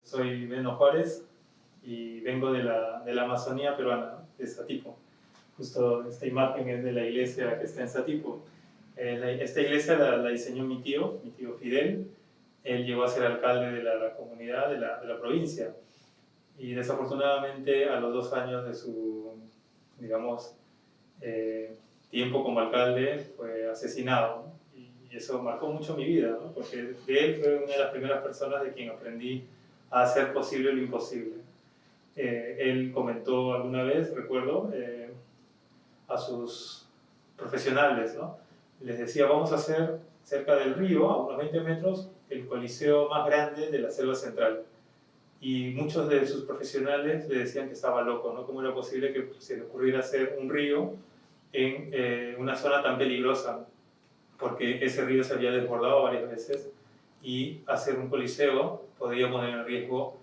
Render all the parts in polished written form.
Soy Beno Juárez y vengo de la Amazonía peruana, ¿no? De Satipo. Justo esta imagen es de la iglesia que está en Satipo. Esta iglesia la diseñó mi tío Fidel. Él llegó a ser alcalde de la comunidad, de la provincia. Y desafortunadamente a los 2 años de su, digamos, tiempo como alcalde fue asesinado, ¿no? Y eso marcó mucho mi vida, ¿no? Porque de él fue una de las primeras personas de quien aprendí a hacer posible lo imposible. Él comentó alguna vez, recuerdo, a sus profesionales, ¿no? Les decía, vamos a hacer cerca del río, a unos 20 metros, el coliseo más grande de la selva central. Y muchos de sus profesionales le decían que estaba loco, ¿no? ¿Cómo era posible que se le ocurriera hacer un río en una zona tan peligrosa? Porque ese río se había desbordado varias veces y hacer un coliseo podría poner en riesgo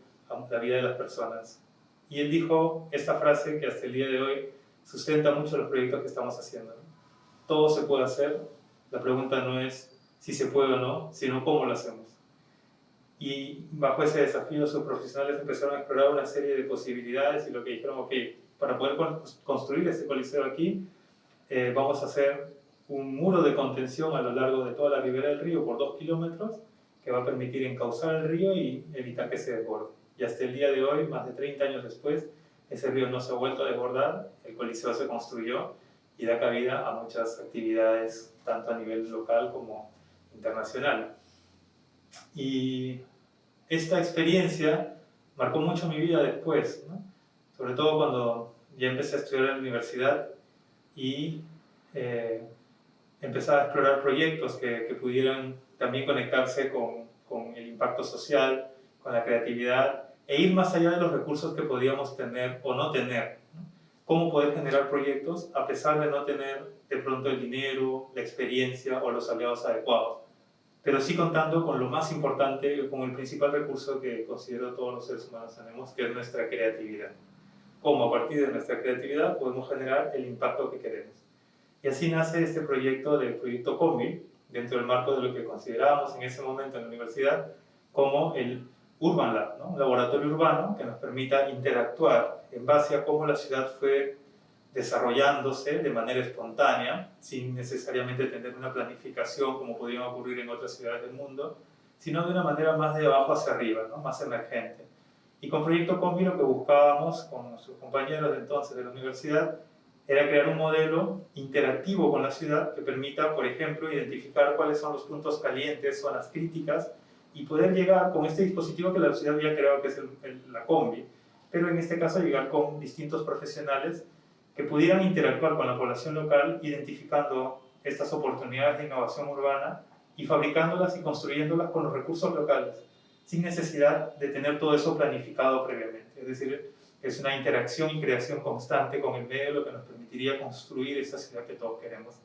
la vida de las personas. Y él dijo esta frase que hasta el día de hoy sustenta mucho los proyectos que estamos haciendo, ¿no? Todo se puede hacer, la pregunta no es si se puede o no, sino cómo lo hacemos. Y bajo ese desafío sus profesionales empezaron a explorar una serie de posibilidades y lo que dijeron, ok, para poder construir este coliseo aquí, vamos a hacer un muro de contención a lo largo de toda la ribera del río por 2 kilómetros que va a permitir encauzar el río y evitar que se desborde. Y hasta el día de hoy, más de 30 años después, ese río no se ha vuelto a desbordar, el coliseo se construyó y da cabida a muchas actividades, tanto a nivel local como internacional. Y esta experiencia marcó mucho mi vida después, ¿no? Sobre todo cuando ya empecé a estudiar en la universidad y empezar a explorar proyectos que pudieran también conectarse con el impacto social, con la creatividad e ir más allá de los recursos que podíamos tener o no tener, ¿no? Cómo poder generar proyectos a pesar de no tener de pronto el dinero, la experiencia o los aliados adecuados, pero sí contando con lo más importante, con el principal recurso que considero todos los seres humanos tenemos, que es nuestra creatividad. Cómo a partir de nuestra creatividad podemos generar el impacto que queremos. Y así nace este proyecto del Proyecto Combi, dentro del marco de lo que considerábamos en ese momento en la universidad como el Urban Lab, ¿no? Un laboratorio urbano que nos permita interactuar en base a cómo la ciudad fue desarrollándose de manera espontánea, sin necesariamente tener una planificación como podría ocurrir en otras ciudades del mundo, sino de una manera más de abajo hacia arriba, ¿no? Más emergente. Y con Proyecto Combi lo que buscábamos con nuestros compañeros de entonces de la universidad era crear un modelo interactivo con la ciudad que permita, por ejemplo, identificar cuáles son los puntos calientes, zonas críticas, y poder llegar con este dispositivo que la ciudad había creado, que es la Combi, pero en este caso llegar con distintos profesionales que pudieran interactuar con la población local, identificando estas oportunidades de innovación urbana y fabricándolas y construyéndolas con los recursos locales, sin necesidad de tener todo eso planificado previamente. Es decir, es una interacción y creación constante con el medio lo que nos permitiría construir esa ciudad que todos queremos.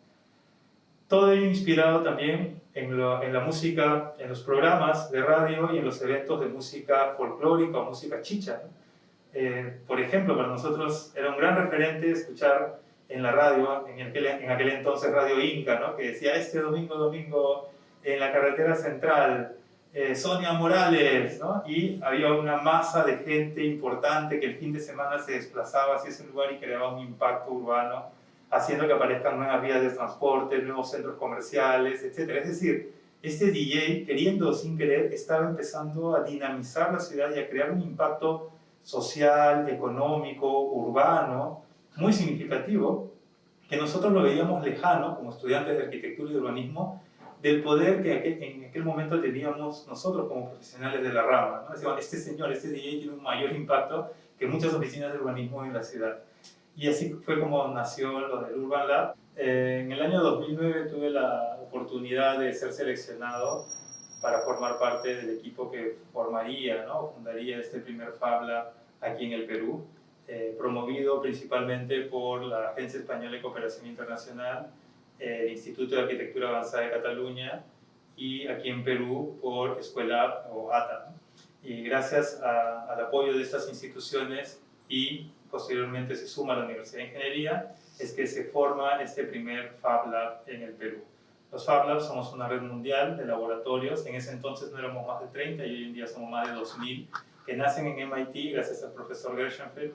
Todo ello inspirado también en la música, en los programas de radio y en los eventos de música folclórica o música chicha, ¿no? Por ejemplo, para nosotros era un gran referente escuchar en la radio, en aquel entonces Radio Inca, ¿no? Que decía este domingo en la carretera central, Sonia Morales, ¿no? Y había una masa de gente importante que el fin de semana se desplazaba hacia ese lugar y creaba un impacto urbano, haciendo que aparezcan nuevas vías de transporte, nuevos centros comerciales, etc. Es decir, este DJ, queriendo o sin querer, estaba empezando a dinamizar la ciudad y a crear un impacto social, económico, urbano, muy significativo, que nosotros lo veíamos lejano como estudiantes de arquitectura y de urbanismo, del poder que en aquel momento teníamos nosotros como profesionales de la rama, ¿no? Decíamos, este señor, este DJ tiene un mayor impacto que muchas oficinas de urbanismo en la ciudad. Y así fue como nació lo del Urban Lab. En el año 2009 tuve la oportunidad de ser seleccionado para formar parte del equipo que formaría, ¿no? Fundaría este primer Fab Lab aquí en el Perú, promovido principalmente por la Agencia Española de Cooperación Internacional, el Instituto de Arquitectura Avanzada de Cataluña y aquí en Perú por Escuela o ATA, ¿no? Y gracias al apoyo de estas instituciones y posteriormente se suma a la Universidad de Ingeniería, es que se forma este primer Fab Lab en el Perú. Los Fab Labs somos una red mundial de laboratorios, en ese entonces no éramos más de 30 y hoy en día somos más de 2000 que nacen en MIT gracias al profesor Gershenfeld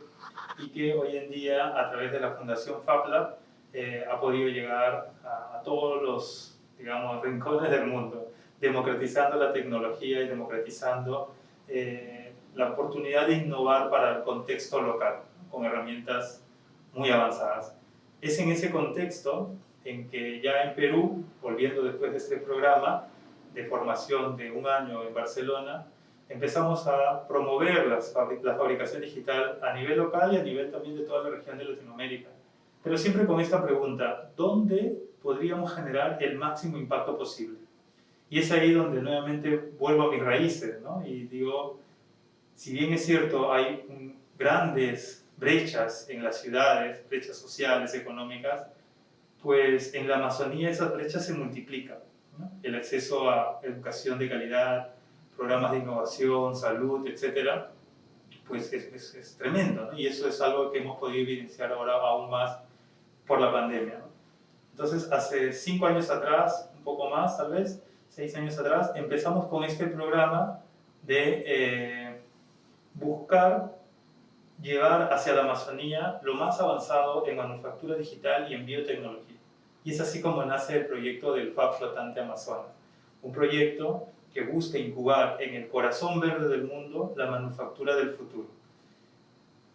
y que hoy en día a través de la Fundación FabLab ha podido llegar a todos los, digamos, rincones del mundo, democratizando la tecnología y democratizando la oportunidad de innovar para el contexto local, con herramientas muy avanzadas. Es en ese contexto en que ya en Perú, volviendo después de este programa de formación de un año en Barcelona, empezamos a promover la fabricación digital a nivel local y a nivel también de toda la región de Latinoamérica. Pero siempre con esta pregunta, ¿dónde podríamos generar el máximo impacto posible? Y es ahí donde nuevamente vuelvo a mis raíces, ¿no? Y digo, si bien es cierto, hay grandes brechas en las ciudades, brechas sociales, económicas, pues en la Amazonía esas brechas se multiplican, ¿no? El acceso a educación de calidad, programas de innovación, salud, etcétera, pues es tremendo, ¿no? Y eso es algo que hemos podido evidenciar ahora aún más por la pandemia, ¿no? Entonces, hace 5 años atrás, un poco más tal vez, 6 años atrás, empezamos con este programa de buscar llevar hacia la Amazonía lo más avanzado en manufactura digital y en biotecnología. Y es así como nace el proyecto del Fab Flotante Amazonas, un proyecto que busca incubar en el corazón verde del mundo la manufactura del futuro,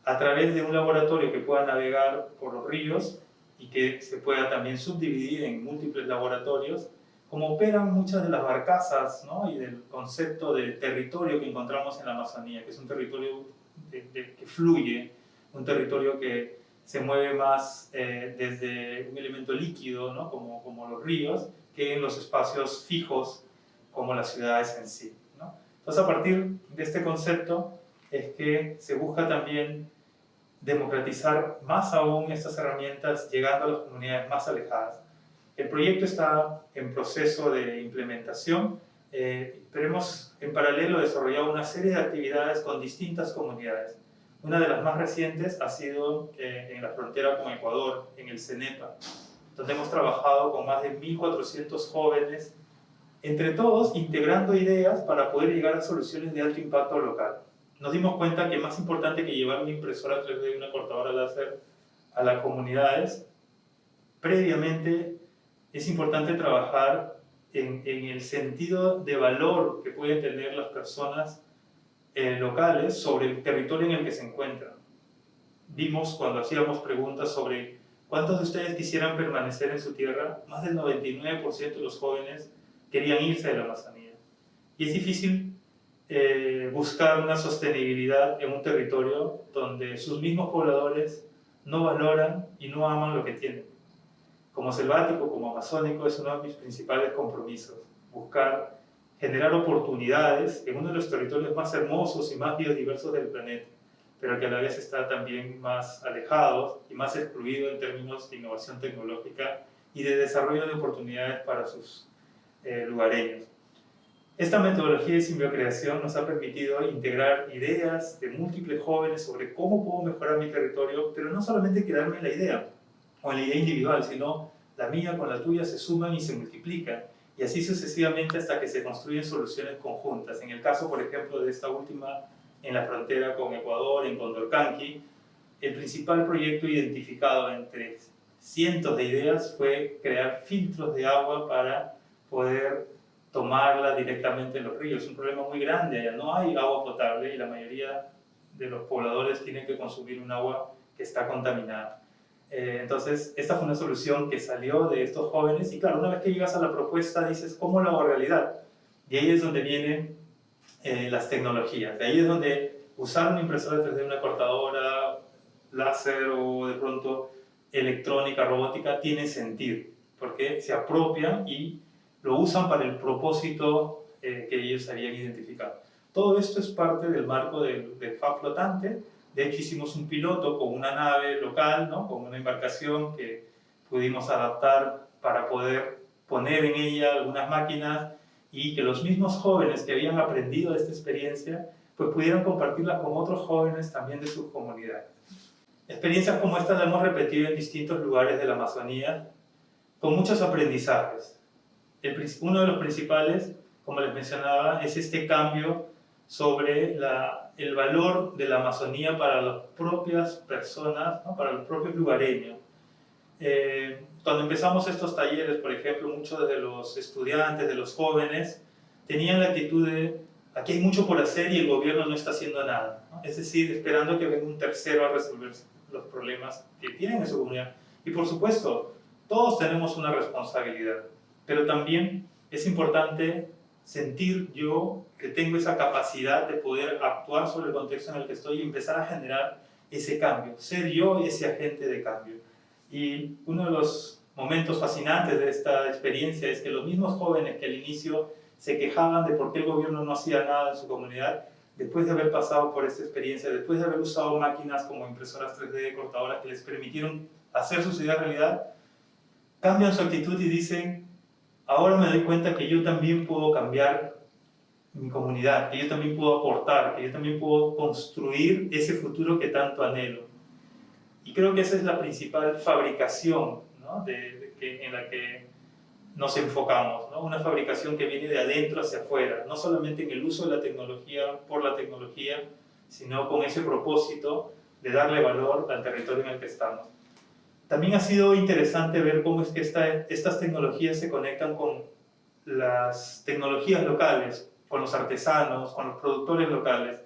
a través de un laboratorio que pueda navegar por los ríos y que se pueda también subdividir en múltiples laboratorios, como operan muchas de las barcazas, ¿no? Y del concepto de territorio que encontramos en la Amazonía, que es un territorio que fluye, un territorio que se mueve más desde un elemento líquido, ¿no? como los ríos, que en los espacios fijos como las ciudades en sí, ¿no? Entonces, a partir de este concepto es que se busca también democratizar más aún estas herramientas, llegando a las comunidades más alejadas. El proyecto está en proceso de implementación, pero hemos en paralelo desarrollado una serie de actividades con distintas comunidades. Una de las más recientes ha sido en la frontera con Ecuador, en el CENEPA, donde hemos trabajado con más de 1.400 jóvenes, entre todos integrando ideas para poder llegar a soluciones de alto impacto local. Nos dimos cuenta que más importante que llevar una impresora 3D y una cortadora láser a las comunidades, previamente es importante trabajar en el sentido de valor que pueden tener las personas locales sobre el territorio en el que se encuentran. Vimos cuando hacíamos preguntas sobre cuántos de ustedes quisieran permanecer en su tierra, más del 99% de los jóvenes querían irse de la Amazonía. Y es difícil buscar una sostenibilidad en un territorio donde sus mismos pobladores no valoran y no aman lo que tienen. Como selvático, como amazónico, es uno de mis principales compromisos, buscar generar oportunidades en uno de los territorios más hermosos y más biodiversos del planeta, pero que a la vez está también más alejado y más excluido en términos de innovación tecnológica y de desarrollo de oportunidades para sus lugareños. Esta metodología de simbiocreación nos ha permitido integrar ideas de múltiples jóvenes sobre cómo puedo mejorar mi territorio, pero no solamente quedarme en la idea o en la idea individual, sino la mía con la tuya se suman y se multiplican, y así sucesivamente hasta que se construyen soluciones conjuntas. En el caso, por ejemplo, de esta última en la frontera con Ecuador, en Condorcanqui, el principal proyecto identificado entre cientos de ideas fue crear filtros de agua para poder tomarla directamente en los ríos. Es un problema muy grande allá, no hay agua potable y la mayoría de los pobladores tienen que consumir un agua que está contaminada. Entonces, esta fue una solución que salió de estos jóvenes y claro, una vez que llegas a la propuesta dices, ¿cómo lo hago realidad? Y ahí es donde vienen las tecnologías, de ahí es donde usar una impresora 3D, una cortadora, láser o de pronto electrónica, robótica, tiene sentido, porque se apropian y lo usan para el propósito que ellos habían identificado. Todo esto es parte del marco del Fab Flotante. De hecho, hicimos un piloto con una nave local, ¿no? Con una embarcación que pudimos adaptar para poder poner en ella algunas máquinas y que los mismos jóvenes que habían aprendido de esta experiencia pues pudieran compartirla con otros jóvenes también de sus comunidades. Experiencias como esta las hemos repetido en distintos lugares de la Amazonía con muchos aprendizajes. Uno de los principales, como les mencionaba, es este cambio sobre el valor de la Amazonía para las propias personas, ¿no? Para los propios lugareños. Cuando empezamos estos talleres, por ejemplo, muchos de los estudiantes, de los jóvenes, tenían la actitud de aquí hay mucho por hacer y el gobierno no está haciendo nada, ¿no? Es decir, esperando que venga un tercero a resolver los problemas que tienen en su comunidad. Y por supuesto, todos tenemos una responsabilidad, pero también es importante sentir yo que tengo esa capacidad de poder actuar sobre el contexto en el que estoy y empezar a generar ese cambio, ser yo ese agente de cambio. Y uno de los momentos fascinantes de esta experiencia es que los mismos jóvenes que al inicio se quejaban de por qué el gobierno no hacía nada en su comunidad, después de haber pasado por esta experiencia, después de haber usado máquinas como impresoras 3D, cortadoras que les permitieron hacer sus ideas realidad, cambian su actitud y dicen, ahora me doy cuenta que yo también puedo cambiar mi comunidad, que yo también puedo aportar, que yo también puedo construir ese futuro que tanto anhelo. Y creo que esa es la principal fabricación, ¿no? En la que nos enfocamos, ¿no? Una fabricación que viene de adentro hacia afuera, no solamente en el uso de la tecnología por la tecnología, sino con ese propósito de darle valor al territorio en el que estamos. También ha sido interesante ver cómo es que estas tecnologías se conectan con las tecnologías locales, con los artesanos, con los productores locales.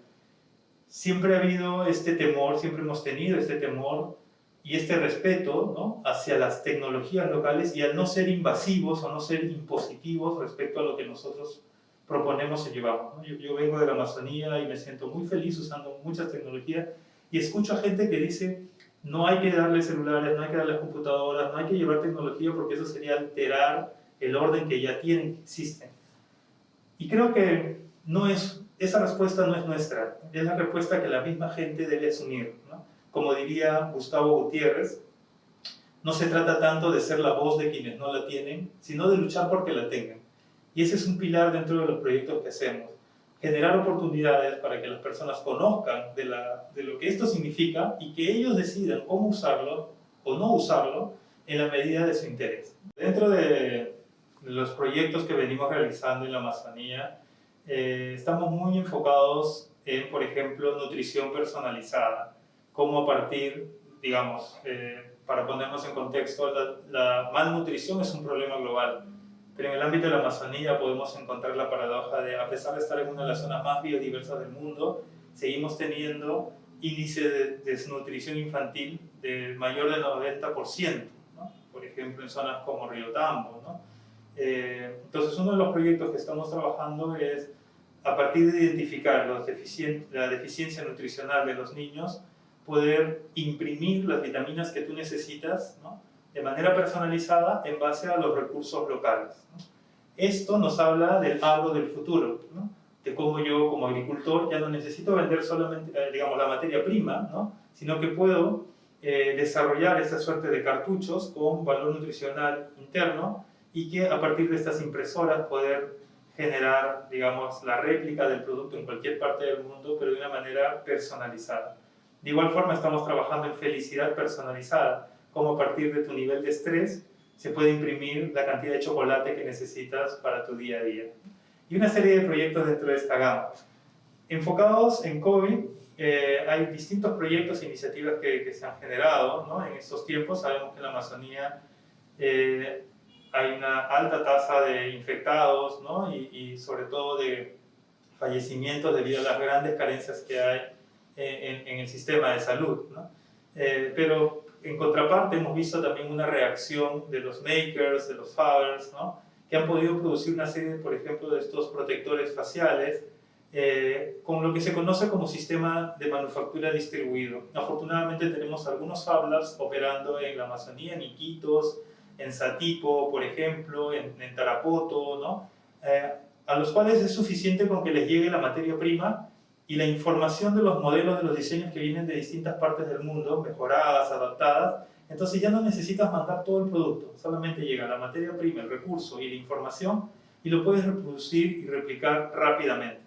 Siempre ha habido este temor, siempre hemos tenido este temor y este respeto, ¿no? Hacia las tecnologías locales y al no ser invasivos o no ser impositivos respecto a lo que nosotros proponemos y llevamos, ¿no? Yo vengo de la Amazonía y me siento muy feliz usando muchas tecnologías y escucho a gente que dice no hay que darle celulares, no hay que darle computadoras, no hay que llevar tecnología porque eso sería alterar el orden que ya tienen, que existen. Y creo que esa respuesta no es nuestra, es la respuesta que la misma gente debe asumir, ¿no? Como diría Gustavo Gutiérrez, no se trata tanto de ser la voz de quienes no la tienen, sino de luchar porque la tengan. Y ese es un pilar dentro de los proyectos que hacemos. Generar oportunidades para que las personas conozcan de lo que esto significa y que ellos decidan cómo usarlo o no usarlo en la medida de su interés. Dentro de los proyectos que venimos realizando en la Amazonía, estamos muy enfocados en, por ejemplo, nutrición personalizada. Cómo a partir, digamos, para ponernos en contexto, la malnutrición es un problema global. Pero en el ámbito de la Amazonía podemos encontrar la paradoja de, a pesar de estar en una de las zonas más biodiversas del mundo, seguimos teniendo índice de desnutrición infantil del mayor del 90%, ¿no? Por ejemplo, en zonas como Río Tambo, ¿no? Entonces, uno de los proyectos que estamos trabajando es, a partir de identificar la deficiencia nutricional de los niños, poder imprimir las vitaminas que tú necesitas, ¿no? De manera personalizada en base a los recursos locales, ¿no? Esto nos habla del agro del futuro, ¿no? De cómo yo como agricultor ya no necesito vender solamente, digamos, la materia prima, ¿no? Sino que puedo desarrollar esta suerte de cartuchos con valor nutricional interno y que a partir de estas impresoras poder generar, digamos, la réplica del producto en cualquier parte del mundo, pero de una manera personalizada. De igual forma estamos trabajando en felicidad personalizada, como a partir de tu nivel de estrés se puede imprimir la cantidad de chocolate que necesitas para tu día a día. Y una serie de proyectos dentro de esta gama. Enfocados en COVID, hay distintos proyectos e iniciativas que se han generado, ¿no? En estos tiempos sabemos que en la Amazonía hay una alta tasa de infectados, ¿no? Y sobre todo de fallecimientos debido a las grandes carencias que hay en el sistema de salud, ¿no? Pero en contraparte hemos visto también una reacción de los makers, de los fathers, ¿no? Que han podido producir una serie, por ejemplo, de estos protectores faciales con lo que se conoce como sistema de manufactura distribuido. Afortunadamente tenemos algunos Fab Labs operando en la Amazonía, en Iquitos, en Satipo, por ejemplo, en Tarapoto, ¿no? A los cuales es suficiente con que les llegue la materia prima y la información de los modelos de los diseños que vienen de distintas partes del mundo, mejoradas, adaptadas. Entonces ya no necesitas mandar todo el producto, solamente llega la materia prima, el recurso y la información y lo puedes reproducir y replicar rápidamente.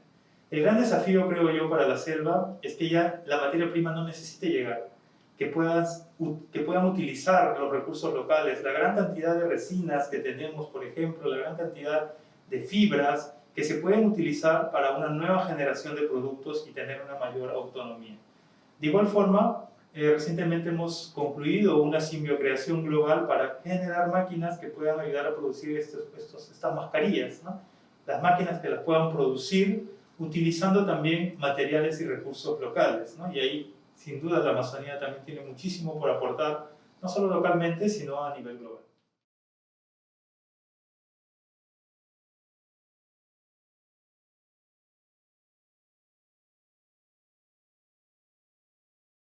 El gran desafío, creo yo, para la selva es que ya la materia prima no necesite llegar, que puedan utilizar los recursos locales, la gran cantidad de resinas que tenemos, por ejemplo, la gran cantidad de fibras que se pueden utilizar para una nueva generación de productos y tener una mayor autonomía. De igual forma, recientemente hemos concluido una simbiocreación global para generar máquinas que puedan ayudar a producir estas mascarillas, ¿no? Las máquinas que las puedan producir utilizando también materiales y recursos locales, ¿no? Y ahí, sin duda, la Amazonía también tiene muchísimo por aportar, no solo localmente, sino a nivel global.